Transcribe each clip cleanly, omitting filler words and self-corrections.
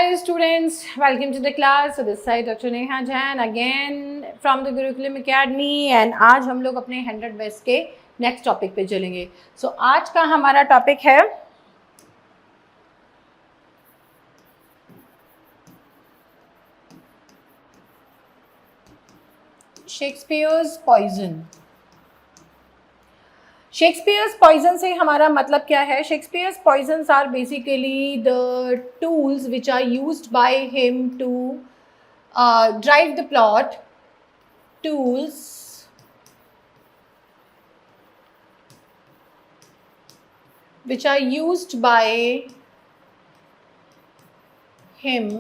Hi students, welcome to the class. So this side Dr. Neha Jain again from the Gurukulam Academy and आज हम लोग अपने 100 best के next topic पे चलेंगे. So आज का हमारा टॉपिक है शेक्सपियर्स पॉइजन. शेक्सपियर्स पॉइजन से हमारा मतलब क्या है? Shakespeare's poisons are basically the tools which are used by him to drive the plot. Tools which are used by him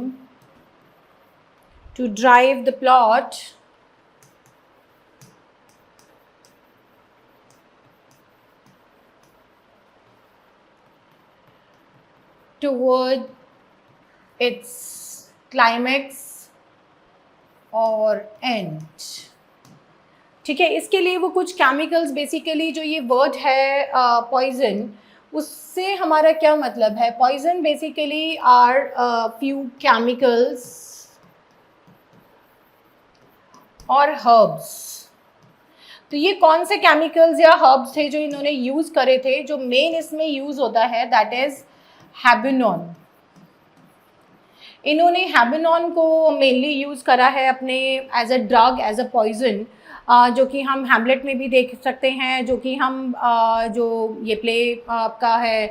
to drive the plot toward its climax or end. ठीक है, इसके लिए वो कुछ केमिकल्स, बेसिकली जो ये word है poison, उससे हमारा क्या मतलब है? Poison basically are few chemicals और हर्ब्स. तो ये कौन से केमिकल्स या हर्ब्स थे जो इन्होंने यूज़ करे थे? जो मेन इसमें यूज़ होता है दैट इज़ हैबेनॉन. इन्होंने हैबेनॉन को मेनली यूज़ करा है अपने as a drug, as a poison, जो कि हम हैमलेट में भी देख सकते हैं, जो कि हम जो ये प्ले आपका है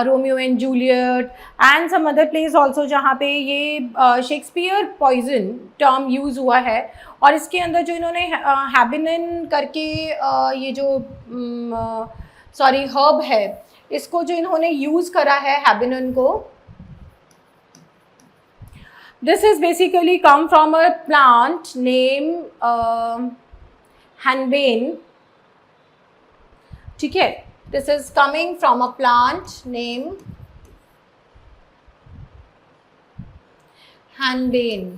Romeo and Juliet and some other plays also, जहाँ पे ये शेक्सपियर पॉइजन टर्म यूज़ हुआ है. और इसके अंदर जो इन्होंने हैबेनॉन करके ये जो सॉरी हर्ब है, इसको जो इन्होंने यूज़ करा है हैबेनॉन को, this is basically come from a plant named henbane. ठीक है, this is coming from a plant named henbane.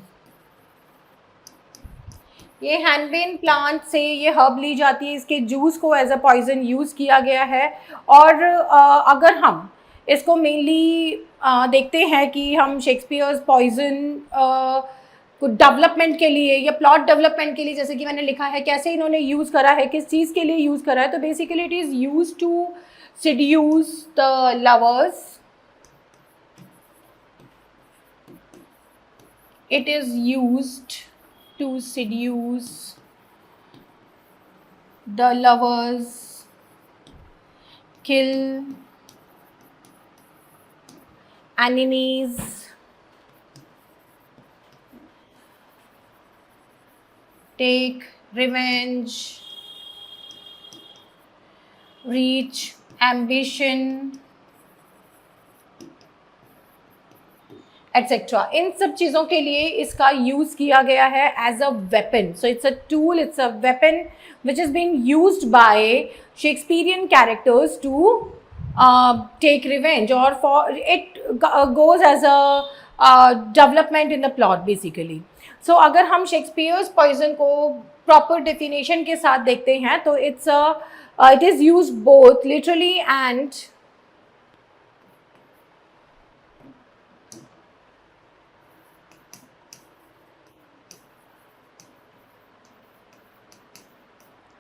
ये हैनबेन प्लांट से ये हर्ब ली जाती है, इसके जूस को एज अ पॉइजन यूज़ किया गया है. और अगर हम इसको मेनली देखते हैं कि हम शेक्सपियर्स पॉइजन को डेवलपमेंट के लिए या प्लॉट डेवलपमेंट के लिए, जैसे कि मैंने लिखा है, कैसे इन्होंने यूज़ करा है, किस चीज़ के लिए यूज़ करा है, तो basically it is use to seduce the lovers. It is used to seduce the lovers, kill enemies, take revenge, reach ambition, etcetera. इन सब चीज़ों के लिए इसका यूज़ किया गया है as a weapon. So it's a tool, it's a weapon which is being used by Shakespearean characters to take revenge, और for it goes as a development in the plot basically. So अगर हम Shakespeare's poison को proper definition के साथ देखते हैं तो it is used both literally and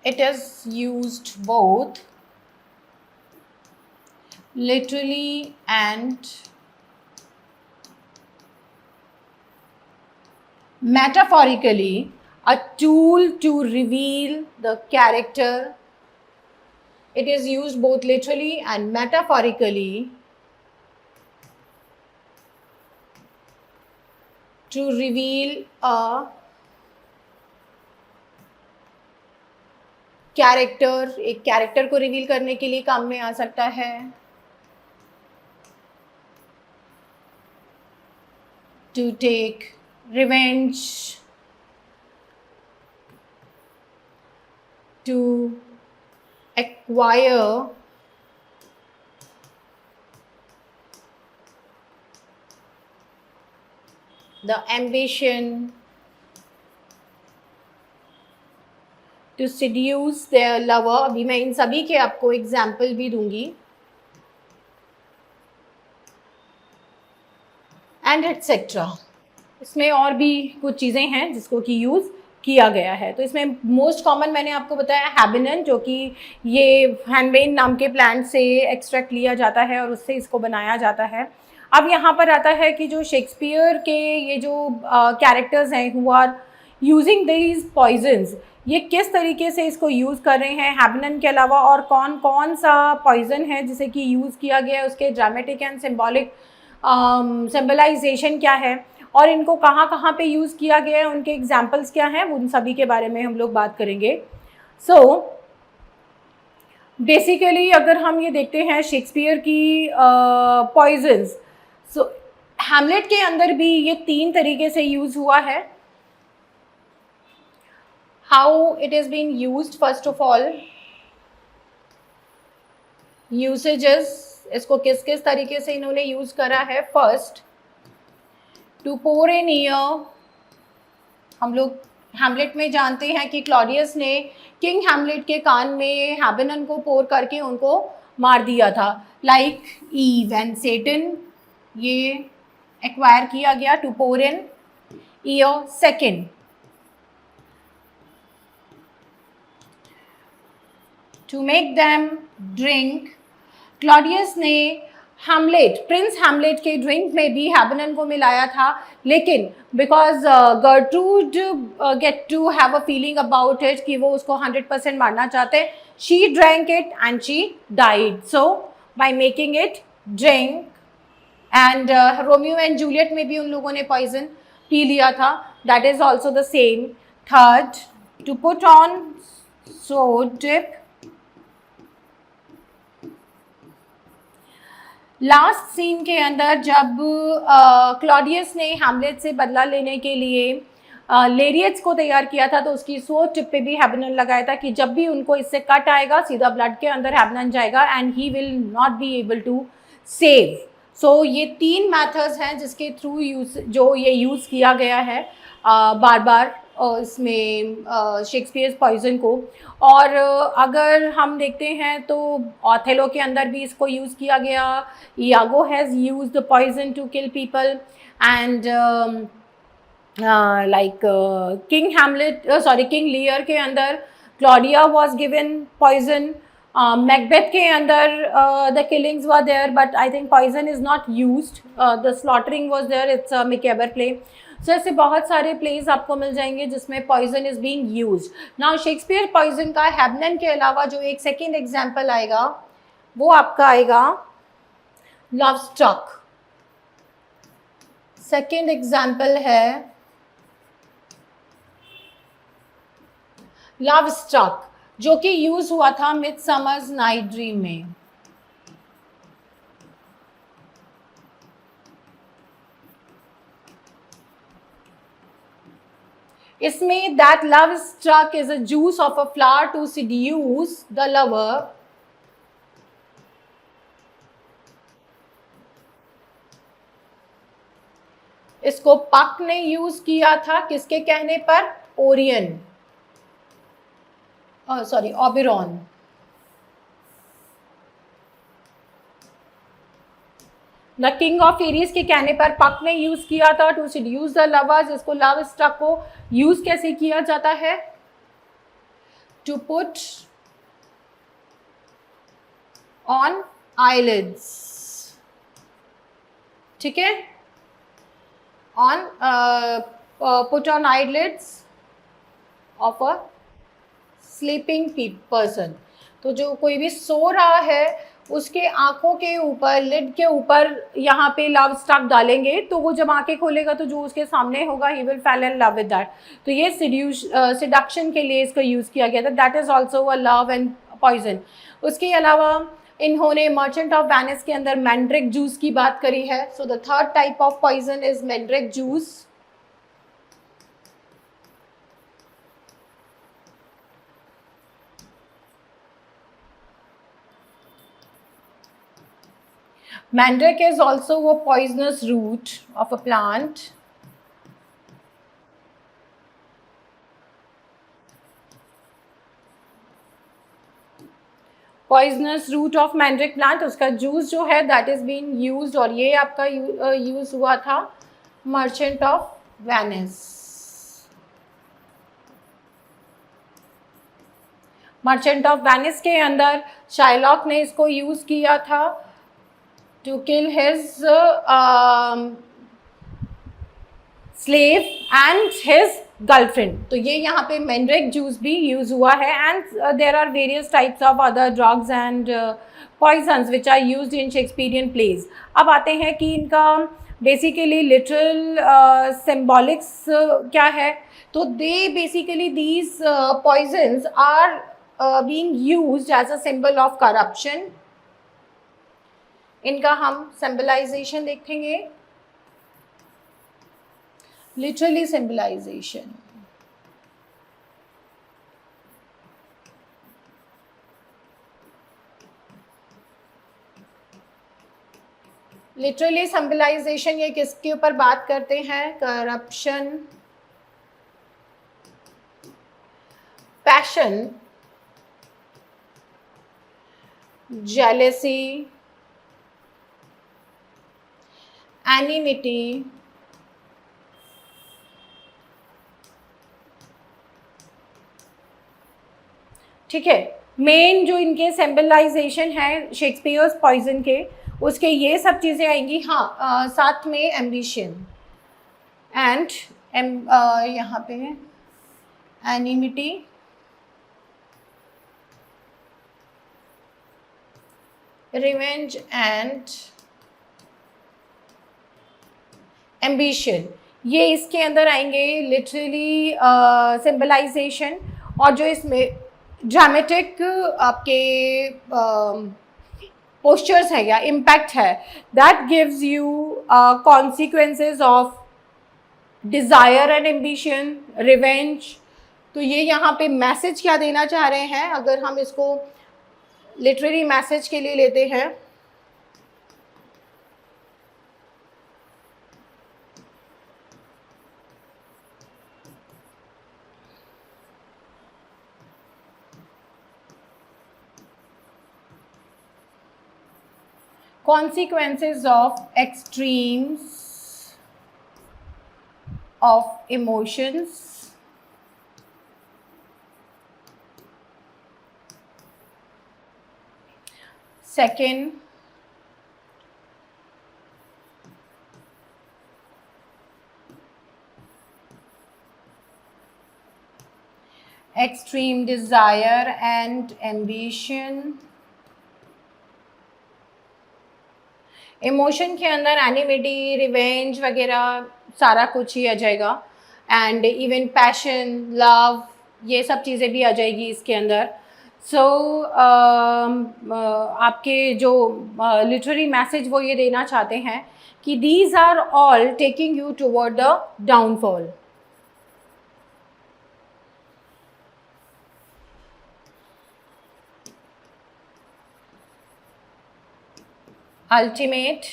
it is used both literally and metaphorically, a tool to reveal the character. It is used both literally and metaphorically to reveal a character. एक character को reveal करने के लिए काम में आ सकता है. To take revenge, to acquire the ambition, to seduce their lover. अभी मैं इन सभी के आपको एग्जाम्पल भी दूंगी. And etcetera. इसमें और भी कुछ चीज़ें हैं जिसको कि यूज़ किया गया है। तो इसमें मोस्ट कॉमन मैंने आपको बताया हैबिनन, जो कि ये हैनबेन नाम के प्लांट से एक्सट्रैक्ट लिया जाता है और उससे इसको बनाया जाता है। अब यहाँ पर आता है कि जो शेक्सपियर के ये जो कैरेक्टर्स हैं who are using these poisons, ये किस तरीके से इसको यूज़ कर रहे हैं हैबिनन के अलावा, और कौन कौन सा पॉइजन है जिसे कि यूज़ किया गया है, उसके ड्रामेटिक एंड सिम्बॉलिक सिम्बलाइजेशन क्या है, और इनको कहाँ कहाँ पे यूज़ किया गया है, उनके एग्जाम्पल्स क्या हैं, उन सभी के बारे में हम लोग बात करेंगे। सो बेसिकली अगर हम ये देखते हैं शेक्सपियर की पॉइजन्स, सो हैमलेट के अंदर भी ये 3 तरीके से यूज़ हुआ है। How it is been used, first of all usages, इसको किस किस तरीके से इन्होंने यूज़ करा है। First, to pour in ear, हम लोग हैमलेट में जानते हैं कि क्लॉडियस ने किंग हैमलेट के कान में हैबिनन को पोर करके उनको मार दिया था। लाइक ईव एंड सेटन, ये एक्वायर किया गया, to pour in ear. Second, to make them drink, Claudius ने हैमलेट, प्रिंस हैमलेट के ड्रिंक में भी हैबिनन को मिलाया था, लेकिन because Gertrude get to have a feeling about it कि वो उसको 100% मारना चाहते हैं, she drank it and she died. So by making it drink, and Romeo and Juliet में भी उन लोगों ने पॉइजन पी लिया था, that is also the same. Third, to put on sword dip, last scene के अंदर जब क्लॉडियस ने हैमलेट से बदला लेने के लिए लेरियट्स को तैयार किया था, तो उसकी स्वॉर्ड टिप पे भी हैबिनन लगाया था कि जब भी उनको इससे कट आएगा सीधा ब्लड के अंदर हैबिनन जाएगा and he will not be able to save. So ये 3 मेथड्स हैं जिसके थ्रू जो ये यूज़ किया गया है बार बार इसमें शेक्सपियर्स पॉइजन को। और अगर हम देखते हैं तो ऑथेलो के अंदर भी इसको यूज़ किया गया, Iago has used the poison to kill people, and like King Lear के अंदर Claudia was given poison, Macbeth के अंदर the killings were there but I think poison is not used, the slaughtering was there, it's a macabre play. So ऐसे बहुत सारे place आपको मिल जाएंगे जिसमें poison is being used. Now Shakespeare poison का हैबिनन के अलावा जो एक सेकेंड एग्जाम्पल आएगा वो आपका आएगा लव स्ट्रक। सेकेंड एग्जाम्पल है लव स्ट्रक, जो कि यूज हुआ था मिडसमर्स नाइट ड्रीम में। इसमें that love struck is a juice of a flower to seduce the lover, इसको पक ने यूज किया था किसके कहने पर, Orion, sorry Oberon. The king of fairies के कहने पर पक ने यूज किया था टू seduce द लवर्स। इसको लव स्ट्रक को यूज कैसे किया जाता है, टू पुट ऑन आईलिड्स, ठीक है, on put on eyelids of a sleeping person. तो जो कोई भी सो रहा है उसके आंखों के ऊपर, लिड के ऊपर यहाँ पे लव स्ट्रक डालेंगे, तो वो जब आंखें खोलेगा तो जो उसके सामने होगा ही विल फैल इन लव विद दैट। तो ये सिडक्शन के लिए इसको यूज़ किया गया था, that is also a love and poison. उसके अलावा इन्होंने मर्चेंट ऑफ वेनिस के अंदर मैंड्रिक जूस की बात करी है। So the third type of poison is mandrake juice. Mandrake is also a poisonous root of a plant. Poisonous root of mandrake plant, उसका जूस जो है that is being used, और ये आपका यूज हुआ था merchant of Venice. Merchant of Venice के अंदर शाइलॉक ने इसको यूज़ किया था to kill his slave and his girlfriend. तो ये यहाँ पे मैंड्रेक जूस भी यूज़ हुआ है। And there are various types of other drugs and poisons which are used in Shakespearean plays. अब आते हैं कि इनका बेसिकली लिटरल सिम्बॉलिक्स क्या है। तो they basically these poisons are being used as a symbol of corruption। इनका हम symbolization देखेंगे। Literally symbolization, लिटरली सिंबलाइजेशन ये किसके ऊपर बात करते हैं? करप्शन, पैशन, jealousy, anonymity, ठीक है। मेन जो इनके सिंबलाइजेशन है शेक्सपियर्स पॉइजन के, उसके ये सब चीज़ें आएंगी। हाँ, साथ में एम्बिशन एंड यहाँ पे एनिमिटी, रिवेंज एंड एम्बिशन, ये इसके अंदर आएंगे लिटरली सिंबलाइजेशन। और जो इसमें ड्रामेटिक आपके पोस्चर्स है या इम्पैक्ट है, that gives you consequences of desire and ambition, revenge. तो ये यहाँ पे मैसेज क्या देना चाह रहे हैं, अगर हम इसको लिटरेरी मैसेज के लिए लेते हैं, consequences of extremes of emotions, second, extreme desire and ambition। Emotion के अंदर एनिमिटी, रिवेंज वगैरह सारा कुछ ही आ जाएगा। एंड इवन पैशन, लव, ये सब चीज़ें भी आ जाएगी इसके अंदर। सो आपके जो लिटरेरी मैसेज वो ये देना चाहते हैं कि these are all taking you toward the downfall. Ultimate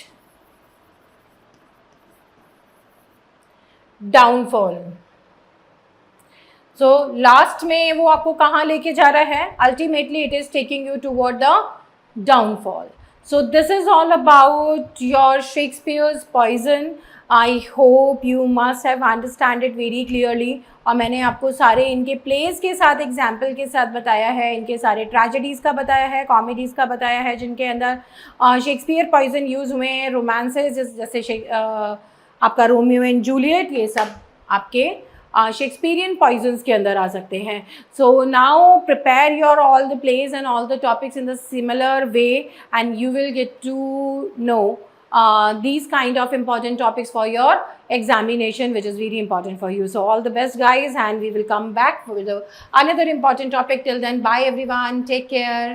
downfall. So last में वो आपको कहाँ लेके जा रहा है? Ultimately it is taking you toward the downfall. So this is all about your Shakespeare's poison. I hope you must have understand it very clearly. और मैंने आपको सारे इनके प्लेस के साथ एग्जाम्पल के साथ बताया है, इनके सारे ट्रेजेडीज़ का बताया है, कॉमेडीज़ का बताया है जिनके अंदर शेक्सपियर पॉइजन यूज़ हुए हैं, रोमांसेस जैसे आपका रोमियो एंड जूलियट, ये सब आपके शेक्सपियरियन पॉइजन्स के अंदर आ सकते हैं। So now prepare your all the place and all the topics in the similar way and you will get to know these kind of important topics for your examination, which is very important for you. So all the best guys, and we will come back with another important topic. Till then, bye everyone, take care.